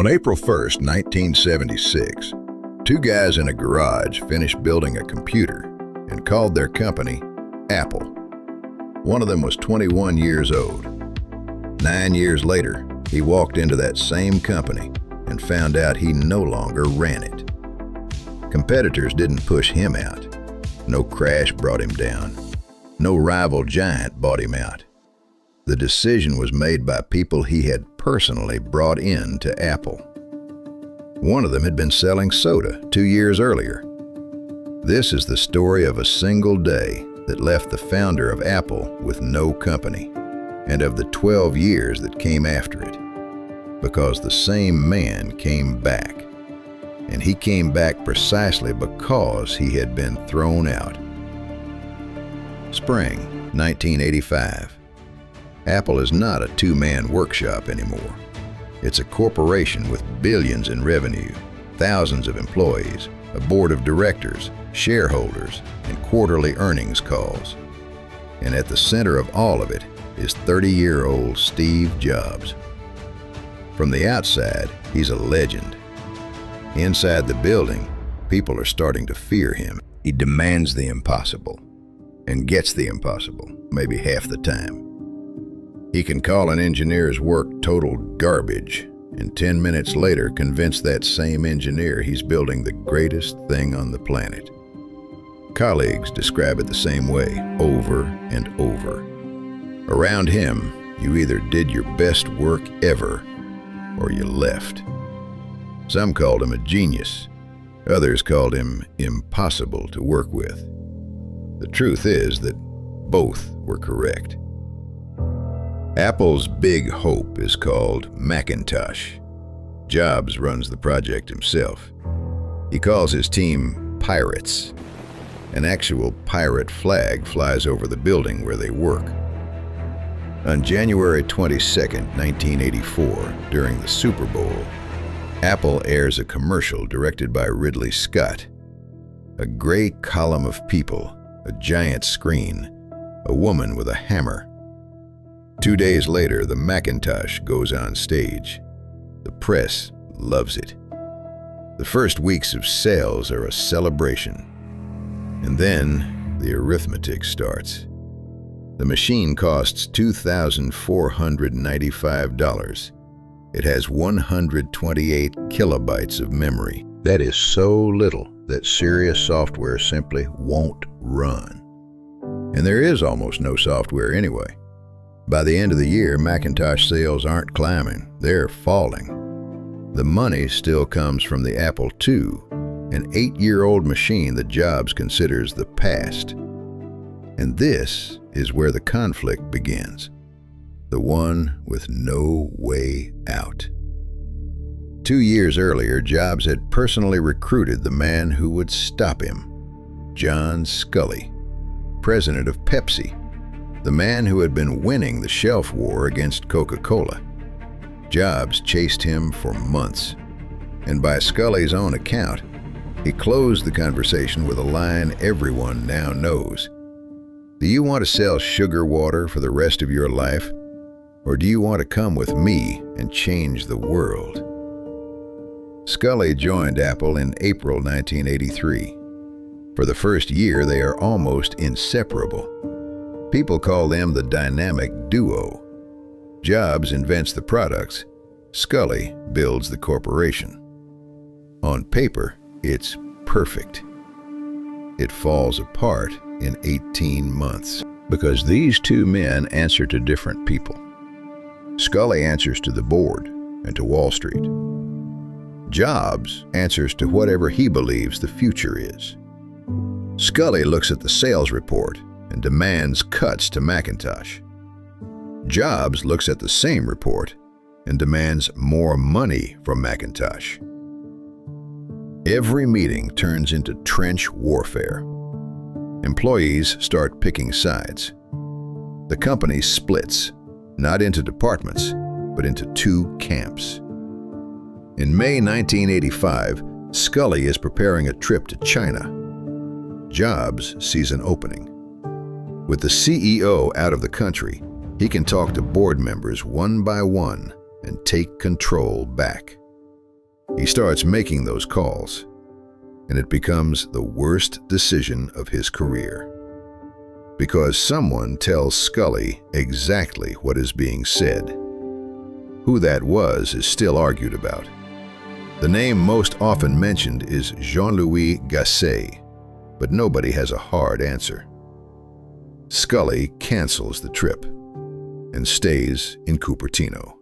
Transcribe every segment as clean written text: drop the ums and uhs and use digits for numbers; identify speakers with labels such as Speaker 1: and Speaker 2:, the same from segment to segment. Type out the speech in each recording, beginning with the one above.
Speaker 1: On April 1st, 1976, two guys in a garage finished building a computer and called their company Apple. One of them was 21 years old. 9 years later, he walked into that same company and found out he no longer ran it. Competitors didn't push him out. No crash brought him down. No rival giant bought him out. The decision was made by people he had personally brought in to Apple. One of them had been selling soda 2 years earlier. This is the story of a single day that left the founder of Apple with no company, and of the 12 years that came after it. Because the same man came back. And he came back precisely because he had been thrown out. Spring 1985. Apple is not a two-man workshop anymore. It's a corporation with billions in revenue, thousands of employees, a board of directors, shareholders, and quarterly earnings calls. And at the center of all of it is 30-year-old Steve Jobs. From the outside, he's a legend. Inside the building, people are starting to fear him. He demands the impossible and gets the impossible, maybe half the time. He can call an engineer's work total garbage and 10 minutes later convince that same engineer he's building the greatest thing on the planet. Colleagues describe it the same way, over and over. Around him, you either did your best work ever or you left. Some called him a genius. Others called him impossible to work with. The truth is that both were correct. Apple's big hope is called Macintosh. Jobs runs the project himself. He calls his team pirates. An actual pirate flag flies over the building where they work. On January 22nd, 1984, during the Super Bowl, Apple airs a commercial directed by Ridley Scott. A gray column of people, a giant screen, a woman with a hammer. 2 days later, the Macintosh goes on stage. The press loves it. The first weeks of sales are a celebration. And then the arithmetic starts. The machine costs $2,495. It has 128 kilobytes of memory. That is so little that serious software simply won't run. And there is almost no software anyway. By the end of the year, Macintosh sales aren't climbing, they're falling. The money still comes from the Apple II, an 8-year-old machine that Jobs considers the past. And this is where the conflict begins. The one with no way out. 2 years earlier, Jobs had personally recruited the man who would stop him, John Sculley, president of Pepsi, the man who had been winning the shelf war against Coca-Cola. Jobs chased him for months, and by Sculley's own account, he closed the conversation with a line everyone now knows. Do you want to sell sugar water for the rest of your life? Or do you want to come with me and change the world? Sculley joined Apple in April 1983. For the first year, they are almost inseparable. People call them the dynamic duo. Jobs invents the products. Sculley builds the corporation. On paper, it's perfect. It falls apart in 18 months because these two men answer to different people. Sculley answers to the board and to Wall Street. Jobs answers to whatever he believes the future is. Sculley looks at the sales report and demands cuts to Macintosh. Jobs looks at the same report and demands more money from Macintosh. Every meeting turns into trench warfare. Employees start picking sides. The company splits, not into departments, but into two camps. In May 1985, Sculley is preparing a trip to China. Jobs sees an opening. With the CEO out of the country, he can talk to board members one by one and take control back. He starts making those calls, and it becomes the worst decision of his career. Because someone tells Scully exactly what is being said. Who that was is still argued about. The name most often mentioned is Jean-Louis Gasset, but nobody has a hard answer. Scully cancels the trip and stays in Cupertino.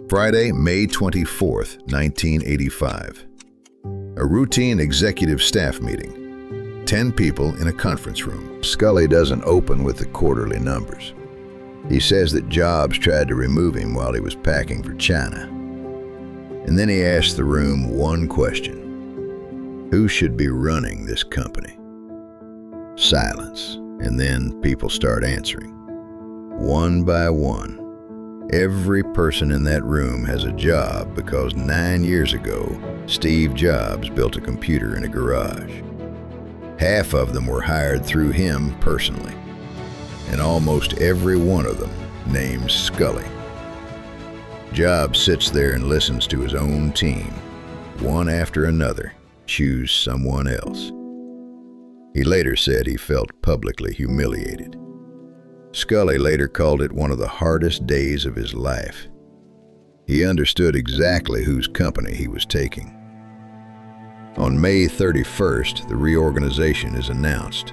Speaker 1: Friday, May 24th, 1985. A routine executive staff meeting. 10 people in a conference room. Scully doesn't open with the quarterly numbers. He says that Jobs tried to remove him while he was packing for China. And then he asks the room one question. Who should be running this company? Silence, and then people start answering. One by one. Every person in that room has a job because 9 years ago, Steve Jobs built a computer in a garage. Half of them were hired through him personally, and almost every one of them named Scully. Jobs sits there and listens to his own team, one after another, choose someone else. He later said he felt publicly humiliated. Scully later called it one of the hardest days of his life. He understood exactly whose company he was taking. On May 31st, the reorganization is announced.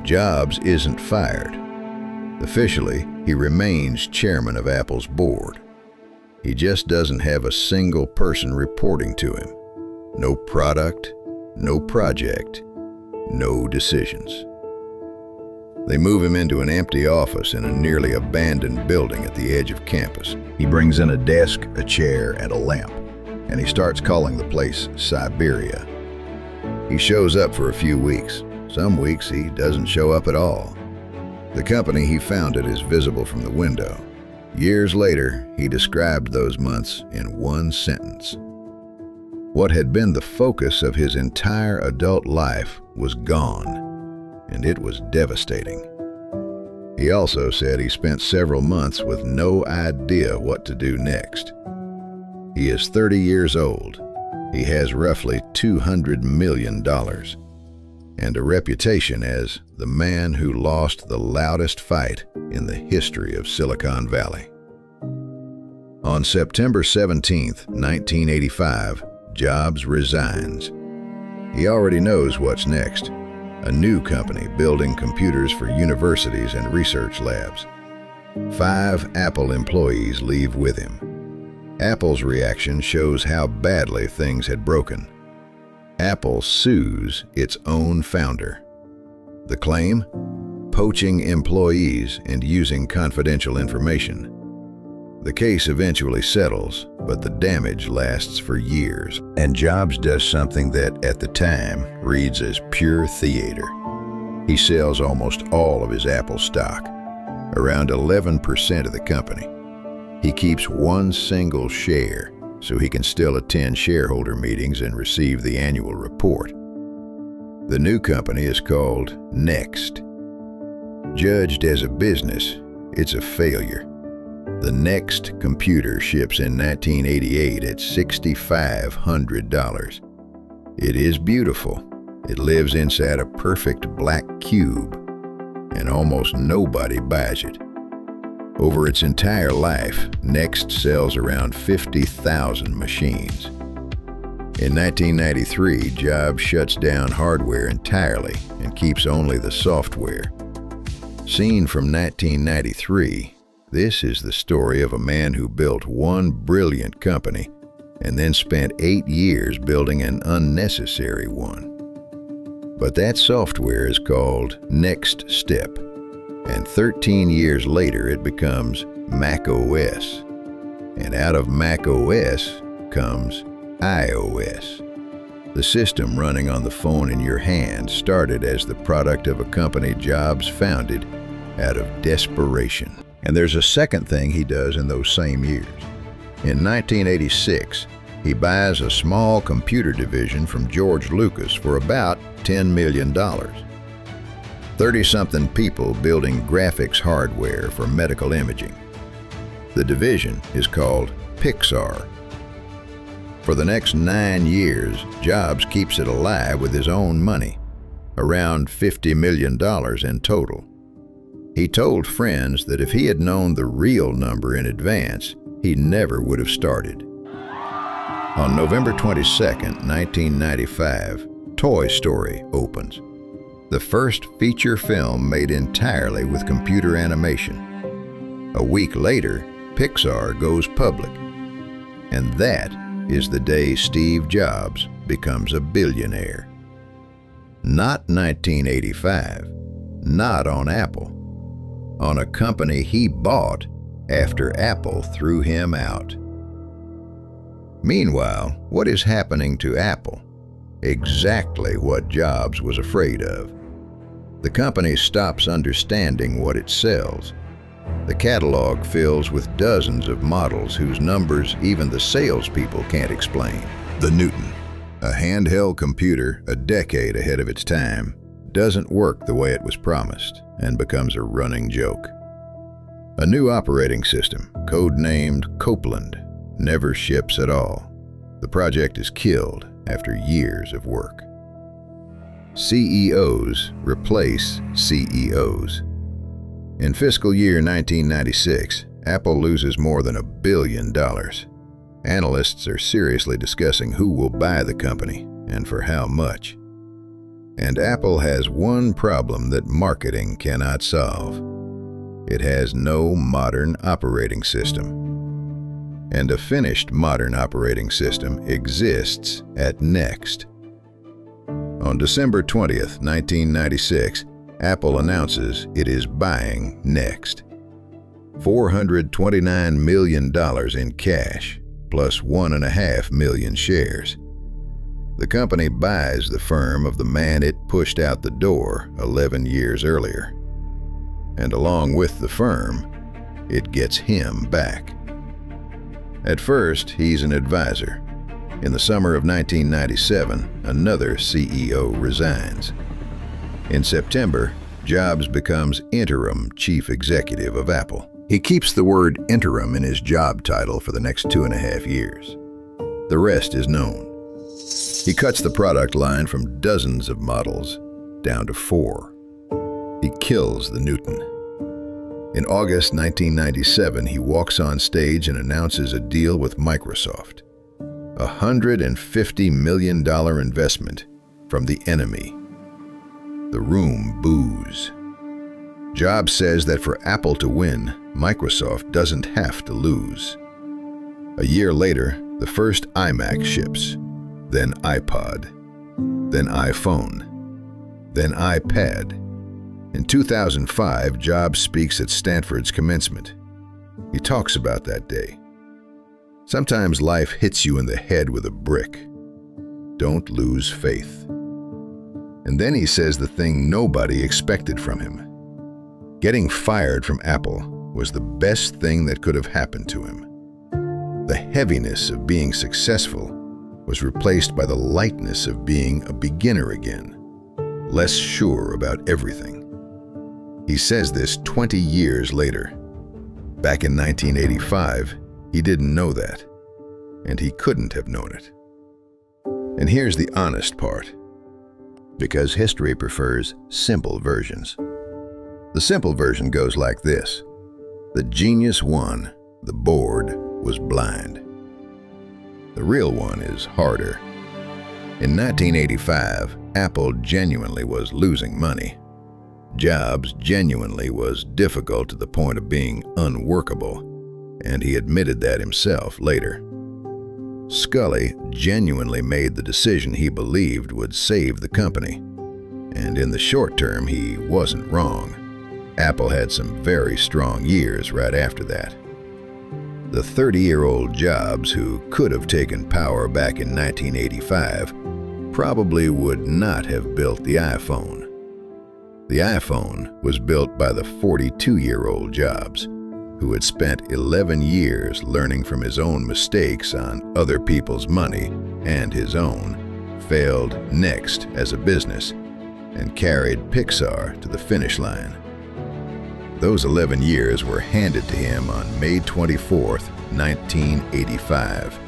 Speaker 1: Jobs isn't fired. Officially, he remains chairman of Apple's board. He just doesn't have a single person reporting to him. No product, no project, no decisions. They move him into an empty office in a nearly abandoned building at the edge of campus. He brings in a desk, a chair, and a lamp, and he starts calling the place Siberia. He shows up for a few weeks. Some weeks he doesn't show up at all. The company he founded is visible from the window. Years later, he described those months in one sentence. What had been the focus of his entire adult life was gone, and it was devastating. He also said he spent several months with no idea what to do next. He is 30 years old. He has roughly $200 million and a reputation as the man who lost the loudest fight in the history of Silicon Valley. On September 17, 1985, Jobs resigns. He already knows what's next. A new company building computers for universities and research labs. 5 Apple employees leave with him. Apple's reaction shows how badly things had broken. Apple sues its own founder. The claim? Poaching employees and using confidential information. The case eventually settles, but the damage lasts for years. And Jobs does something that, at the time, reads as pure theater. He sells almost all of his Apple stock, around 11% of the company. He keeps one single share, so he can still attend shareholder meetings and receive the annual report. The new company is called Next. Judged as a business, it's a failure. The Next computer ships in 1988 at $6,500. It is beautiful. It lives inside a perfect black cube, and almost nobody buys it. Over its entire life, Next sells around 50,000 machines. In 1993, Jobs shuts down hardware entirely and keeps only the software. Seen from 1993, this is the story of a man who built one brilliant company and then spent 8 years building an unnecessary one. But that software is called Next Step, and 13 years later it becomes Mac OS. And out of Mac OS comes iOS. The system running on the phone in your hand started as the product of a company Jobs founded out of desperation. And there's a second thing he does in those same years. In 1986, he buys a small computer division from George Lucas for about $10 million. 30-something people building graphics hardware for medical imaging. The division is called Pixar. For the next 9 years, Jobs keeps it alive with his own money, around $50 million in total. He told friends that if he had known the real number in advance, he never would have started. On November 22, 1995, Toy Story opens, the first feature film made entirely with computer animation. A week later, Pixar goes public. And that is the day Steve Jobs becomes a billionaire. Not 1985, not on Apple, on a company he bought after Apple threw him out. Meanwhile, what is happening to Apple? Exactly what Jobs was afraid of. The company stops understanding what it sells. The catalog fills with dozens of models whose numbers even the salespeople can't explain. The Newton, a handheld computer a decade ahead of its time, doesn't work the way it was promised and becomes a running joke. A new operating system, codenamed Copeland, never ships at all. The project is killed after years of work. CEOs replace CEOs. In fiscal year 1996, Apple loses more than $1 billion. Analysts are seriously discussing who will buy the company and for how much. And Apple has one problem that marketing cannot solve. It has no modern operating system. And a finished modern operating system exists at Next. On December 20th, 1996, Apple announces it is buying Next. $429 million in cash, plus 1.5 million shares. The company buys the firm of the man it pushed out the door 11 years earlier. And along with the firm, it gets him back. At first, he's an advisor. In the summer of 1997, another CEO resigns. In September, Jobs becomes interim chief executive of Apple. He keeps the word interim in his job title for the next 2.5 years. The rest is known. He cuts the product line from dozens of models down to 4. He kills the Newton. In August 1997, he walks on stage and announces a deal with Microsoft. A $150 million investment from the enemy. The room boos. Jobs says that for Apple to win, Microsoft doesn't have to lose. A year later, the first iMac ships, then iPod, then iPhone, then iPad. In 2005, Jobs speaks at Stanford's commencement. He talks about that day. Sometimes life hits you in the head with a brick. Don't lose faith. And then he says the thing nobody expected from him. Getting fired from Apple was the best thing that could have happened to him. The heaviness of being successful was replaced by the lightness of being a beginner again, less sure about everything. He says this 20 years later. Back in 1985, he didn't know that, and he couldn't have known it. And here's the honest part, because history prefers simple versions. The simple version goes like this. The genius won, the board was blind. The real one is harder. In 1985, Apple genuinely was losing money. Jobs genuinely was difficult to the point of being unworkable, and he admitted that himself later. Scully genuinely made the decision he believed would save the company, and in the short term he wasn't wrong. Apple had some very strong years right after that. The 30-year-old Jobs, who could have taken power back in 1985, probably would not have built the iPhone. The iPhone was built by the 42-year-old Jobs, who had spent 11 years learning from his own mistakes on other people's money and his own, failed Next as a business, and carried Pixar to the finish line. Those 11 years were handed to him on May 24, 1985.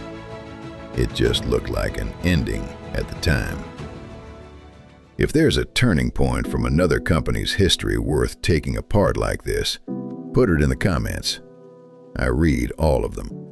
Speaker 1: It just looked like an ending at the time. If there's a turning point from another company's history worth taking apart like this, put it in the comments. I read all of them.